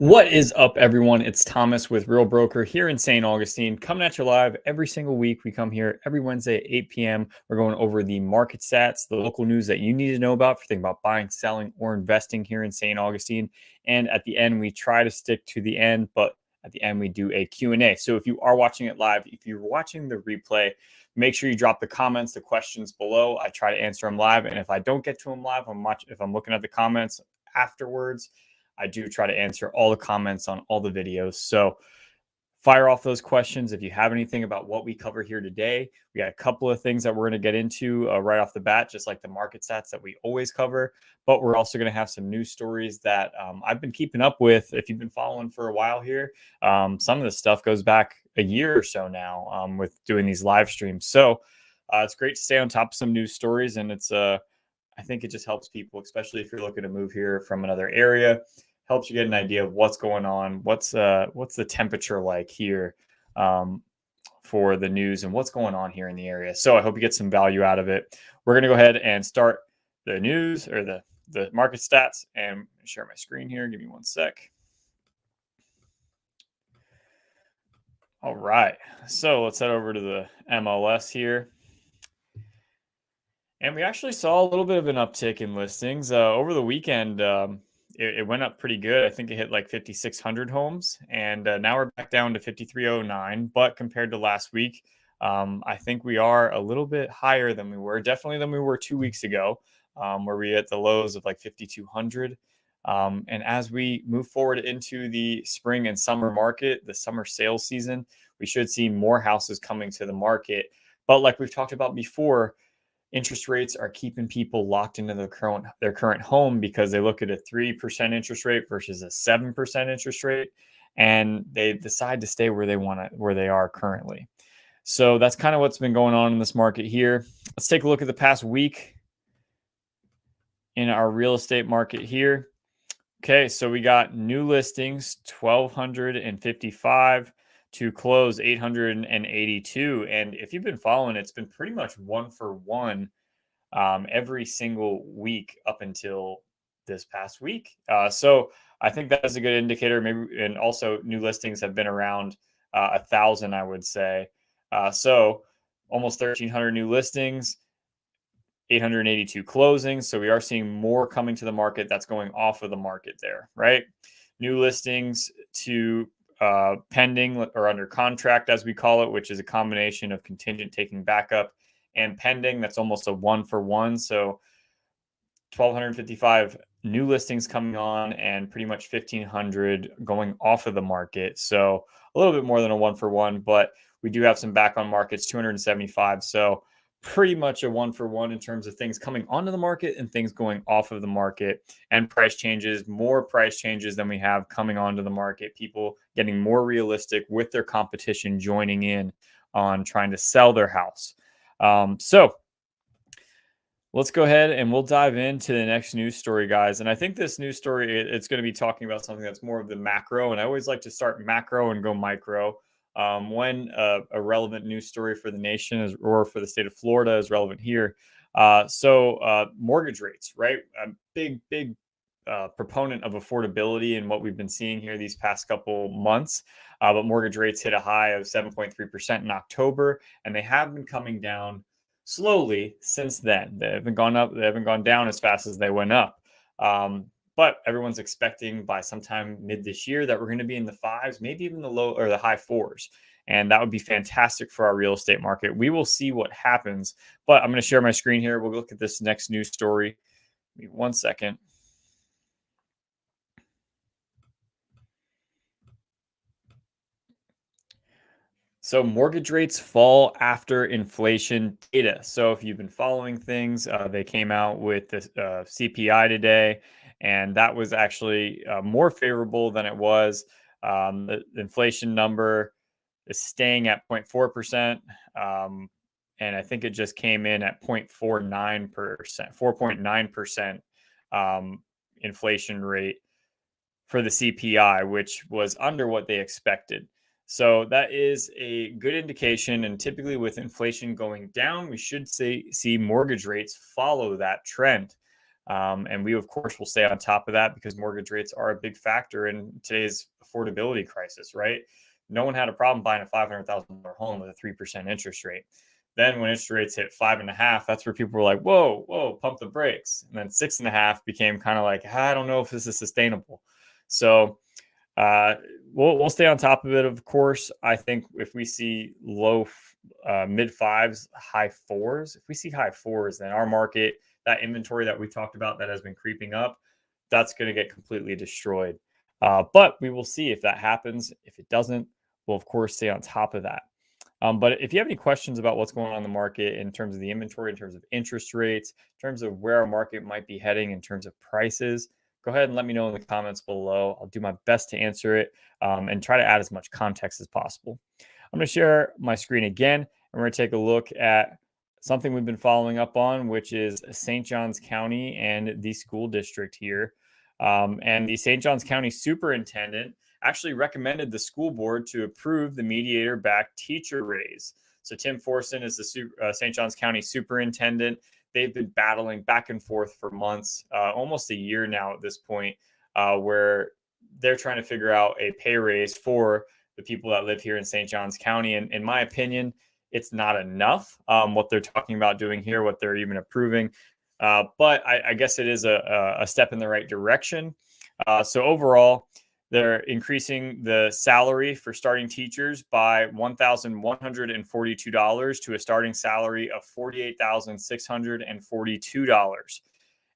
What is up, everyone? It's Thomas with Real Broker here in St. Augustine, coming at you live every single week. We come here every Wednesday at 8 p.m. We're going over the market stats, the local news that you need to know about if you're thinking about buying, selling, or investing here in St. Augustine. And at the end, we try to stick to the end, but at the end, we do a Q&A. So if you are watching it live, if you're watching the replay, make sure you drop the comments, the questions below. I try to answer them live. And if I don't get to them live, if I'm looking at the comments afterwards, I do try to answer all the comments on all the videos. So fire off those questions. If you have anything about what we cover here today, we got a couple of things that we're going to get into right off the bat, just like the market stats that we always cover. But we're also going to have some news stories that I've been keeping up with. If you've been following for a while here, some of this stuff goes back a year or so now with doing these live streams. So it's great to stay on top of some news stories. And I think it just helps people, especially if you're looking to move here from another area. Helps you get an idea of what's going on, what's the temperature like here for the news and what's going on here in the area. So I hope you get some value out of it. We're going to go ahead and start the news or the market stats and share my screen here. Give me one sec. All right, so let's head over to the MLS here. And we actually saw a little bit of an uptick in listings over the weekend. It went up pretty good. I think it hit like 5,600 homes, and now we're back down to 5,309. But compared to last week, I think we are a little bit higher than we were, definitely than we were 2 weeks ago, where we hit the lows of like 5,200. And as we move forward into the spring and summer market, the summer sales season, we should see more houses coming to the market. But like we've talked about before, interest rates are keeping people locked into their current home because they look at a 3% interest rate versus a 7% interest rate, and they decide to stay where they are currently. So that's kind of what's been going on in this market here. Let's take a look at the past week in our real estate market here. Okay, so we got new listings 1,255 to close 882. And if you've been following, it's been pretty much one for one every single week up until this past week. So I think that is a good indicator. Maybe, and also new listings have been around 1,000, I would say. So almost 1,300 new listings, 882 closings. So we are seeing more coming to the market that's going off of the market there, right? New listings to pending or under contract, as we call it, which is a combination of contingent taking backup and pending. That's almost a one for one. So 1,255 new listings coming on and pretty much 1,500 going off of the market. So a little bit more than a one for one, but we do have some back on markets, 275. So pretty much a one for one in terms of things coming onto the market and things going off of the market, and price changes, more price changes than we have coming onto the market. People getting more realistic with their competition joining in on trying to sell their house. So let's go ahead and we'll dive into the next news story, guys. And I think this news story, it's going to be talking about something that's more of the macro. And I always like to start macro and go micro when a relevant news story for the nation or for the state of Florida is relevant here. So mortgage rates, right? A big proponent of affordability and what we've been seeing here these past couple months. But mortgage rates hit a high of 7.3% in October, and they have been coming down slowly since then. They haven't gone up. They haven't gone down as fast as they went up. But everyone's expecting by sometime mid this year that we're going to be in the fives, maybe even the low or the high fours. And that would be fantastic for our real estate market. We will see what happens. But I'm going to share my screen here. We'll look at this next news story. Give me 1 second. So mortgage rates fall after inflation data. So if you've been following things, they came out with this CPI today, and that was actually more favorable than it was. The inflation number is staying at 0.4%. And I think it just came in at 0.49%, 4.9% inflation rate for the CPI, which was under what they expected. So that is a good indication. And typically with inflation going down, we should see mortgage rates follow that trend. And we, of course, will stay on top of that because mortgage rates are a big factor in today's affordability crisis, right? No one had a problem buying a $500,000 home with a 3% interest rate. Then when interest rates hit 5.5, that's where people were like, whoa, whoa, pump the brakes. And then 6.5 became kind of like, I don't know if this is sustainable. So uh, we'll stay on top of it, of course. I think if we see low, mid fives, high fours, if we see high fours, then our market, that inventory that we talked about that has been creeping up, that's going to get completely destroyed. But we will see if that happens. If it doesn't, we'll, of course, stay on top of that. But if you have any questions about what's going on in the market in terms of the inventory, in terms of interest rates, in terms of where our market might be heading, in terms of prices, go ahead and let me know in the comments below. I'll do my best to answer it and try to add as much context as possible. I'm going to share my screen again, and we're going to take a look at something we've been following up on, which is St. Johns County and the school district here. And the St. Johns County superintendent actually recommended the school board to approve the mediator-backed teacher raise. So Tim Forson is the St. Johns County superintendent. They've been battling back and forth for months, almost a year now at this point, where they're trying to figure out a pay raise for the people that live here in St. Johns County. And in my opinion, it's not enough what they're talking about doing here, what they're even approving. But I guess it is a step in the right direction. So overall, they're increasing the salary for starting teachers by $1,142 to a starting salary of $48,642.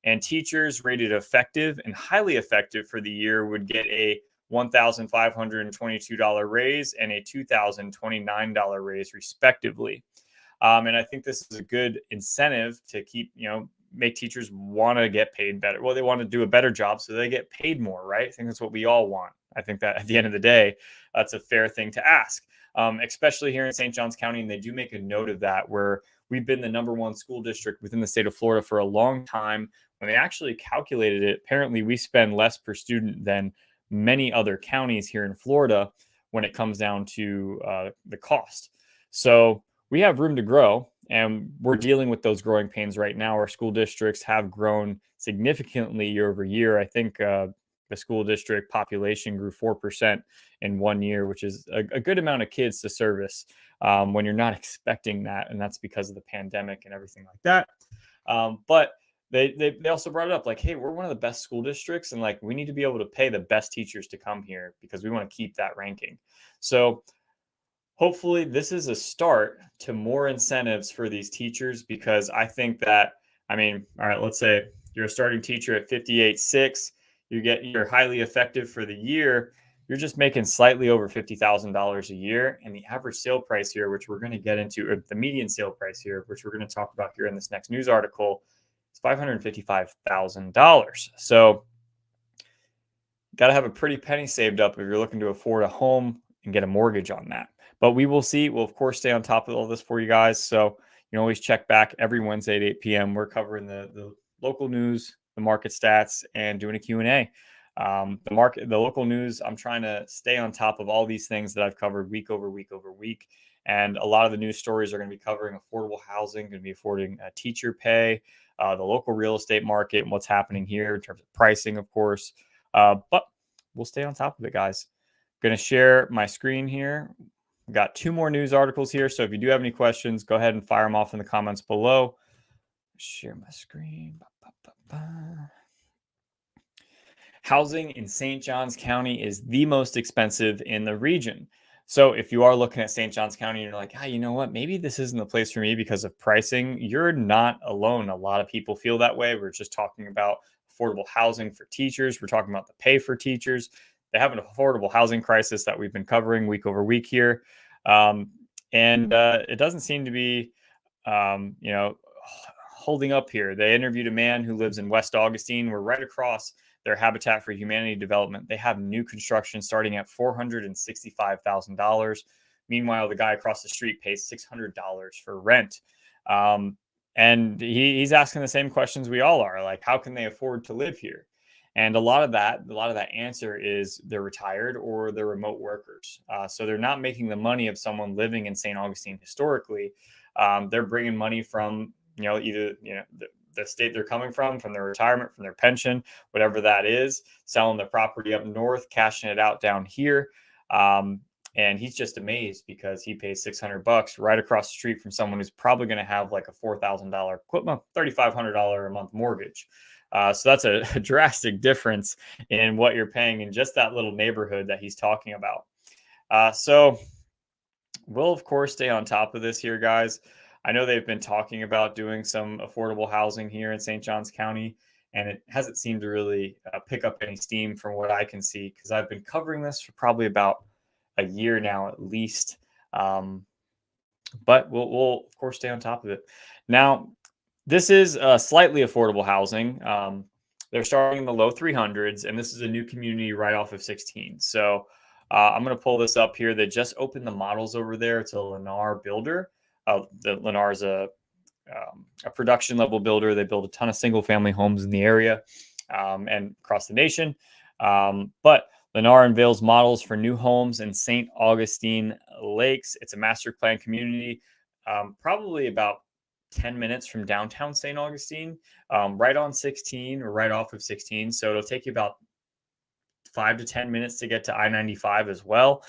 And teachers rated effective and highly effective for the year would get a $1,522 raise and a $2,029 raise, respectively. And I think this is a good incentive to keep, make teachers want to get paid better. Well, they want to do a better job so they get paid more, right? I think that's what we all want. I think that at the end of the day, that's a fair thing to ask, especially here in St. Johns County. And they do make a note of that, where we've been the #1 school district within the state of Florida for a long time. When they actually calculated it, apparently we spend less per student than many other counties here in Florida when it comes down to the cost. So we have room to grow, and we're dealing with those growing pains right now. Our school districts have grown significantly year over year. I think the school district population grew 4% in 1 year, which is a good amount of kids to service when you're not expecting that. And that's because of the pandemic and everything like that. But they also brought it up like, hey, we're one of the best school districts, and like we need to be able to pay the best teachers to come here because we want to keep that ranking. So hopefully this is a start to more incentives for these teachers, because I think that, all right, let's say you're a starting teacher at 58.6, you're highly effective for the year, you're just making slightly over $50,000 a year. And the average sale price here, which we're going to get into, or the median sale price here, which we're going to talk about here in this next news article, is $555,000. So got to have a pretty penny saved up if you're looking to afford a home and get a mortgage on that. But we will see. We'll, of course, stay on top of all this for you guys. So you can always check back every Wednesday at 8 p.m. We're covering the local news, the market stats, and doing a Q&A. The local news, I'm trying to stay on top of all these things that I've covered week over week over week. And a lot of the news stories are going to be covering affordable housing, going to be affording teacher pay, the local real estate market, and what's happening here in terms of pricing, of course. But we'll stay on top of it, guys. I'm going to share my screen here. We've got 2 more news articles here. So if you do have any questions, go ahead and fire them off in the comments below. Share my screen. Housing in St. Johns County is the most expensive in the region. So if you are looking at St. Johns County and you're like, you know what, maybe this isn't the place for me because of pricing, you're not alone. A lot of people feel that way. We're just talking about affordable housing for teachers. We're talking about the pay for teachers. They have an affordable housing crisis that we've been covering week over week here. And it doesn't seem to be, holding up here. They interviewed a man who lives in West Augustine. We're right across their Habitat for Humanity development. They have new construction starting at $465,000. Meanwhile, the guy across the street pays $600 for rent. And he's asking the same questions we all are, like, how can they afford to live here? And a lot of that answer is they're retired or they're remote workers. So they're not making the money of someone living in St. Augustine historically. They're bringing money from, either, the state they're coming from their retirement, from their pension, whatever that is, selling the property up north, cashing it out down here. And he's just amazed because he pays $600 right across the street from someone who's probably going to have like a $4,000, $3,500 a month mortgage. So that's a drastic difference in what you're paying in just that little neighborhood that he's talking about. So we'll, of course, stay on top of this here, guys. I know they've been talking about doing some affordable housing here in St. Johns County, and it hasn't seemed to really pick up any steam from what I can see, because I've been covering this for probably about a year now at least. But we'll of course stay on top of it. Now, this is slightly affordable housing. They're starting in the low 300s, and this is a new community right off of 16. So I'm going to pull this up here. They just opened the models over there. It's a Lennar builder. The Lennar is a production level builder. They build a ton of single family homes in the area and across the nation. But Lennar unveils models for new homes in St. Augustine Lakes. It's a master plan community, probably about 10 minutes from downtown St. Augustine, right on 16 or right off of 16. So it'll take you about 5 to 10 minutes to get to I-95 as well.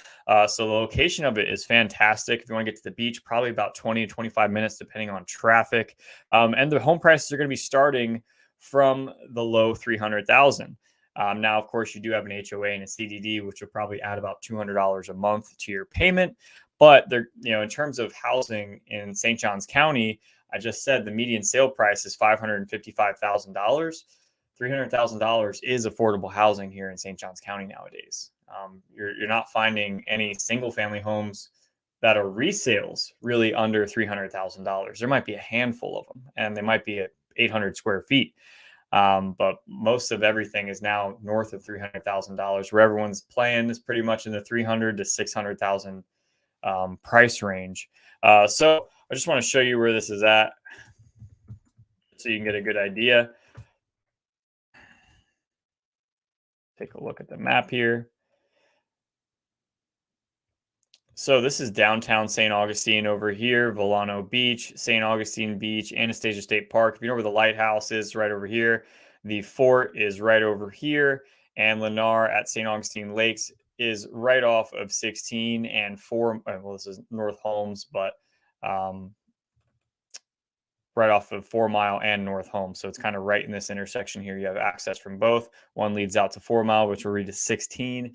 So the location of it is fantastic. If you want to get to the beach, probably about 20 to 25 minutes, depending on traffic. And the home prices are going to be starting from the low 300,000. Now, of course, you do have an HOA and a CDD, which will probably add about $200 a month to your payment. But they're, in terms of housing in St. Johns County, I just said the median sale price is $555,000. $300,000 is affordable housing here in St. Johns County nowadays. You're not finding any single family homes that are resales really under $300,000. There might be a handful of them, and they might be at 800 square feet. But most of everything is now north of $300,000, where everyone's playing is pretty much in the 300 to 600,000 price range. So I just want to show you where this is at so you can get a good idea. Take a look at the map here. So this is downtown St. Augustine over here, Volano Beach, St. Augustine Beach, Anastasia State Park. If you know where the lighthouse is, right over here. The fort is right over here. And Lennar at St. Augustine Lakes is right off of 16 and 4. Well, this is North Holmes, but right off of 4 Mile and North Holmes. So it's kind of right in this intersection here. You have access from both. One leads out to 4 Mile, which will lead to 16.